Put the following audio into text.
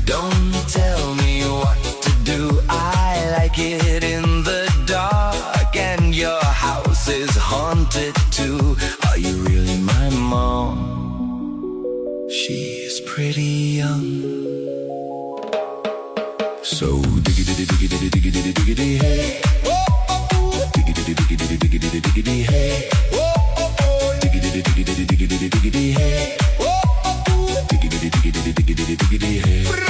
Don't tell me what to do, I like it in the dark. And your house is haunted too. Are you really my mom? She's pretty young. So diggity diggity diggity diggity hey. Diggity diggity diggity diggity hey. Diggity diggity diggity diggity hey. Diggity diggity diggity diggity hey.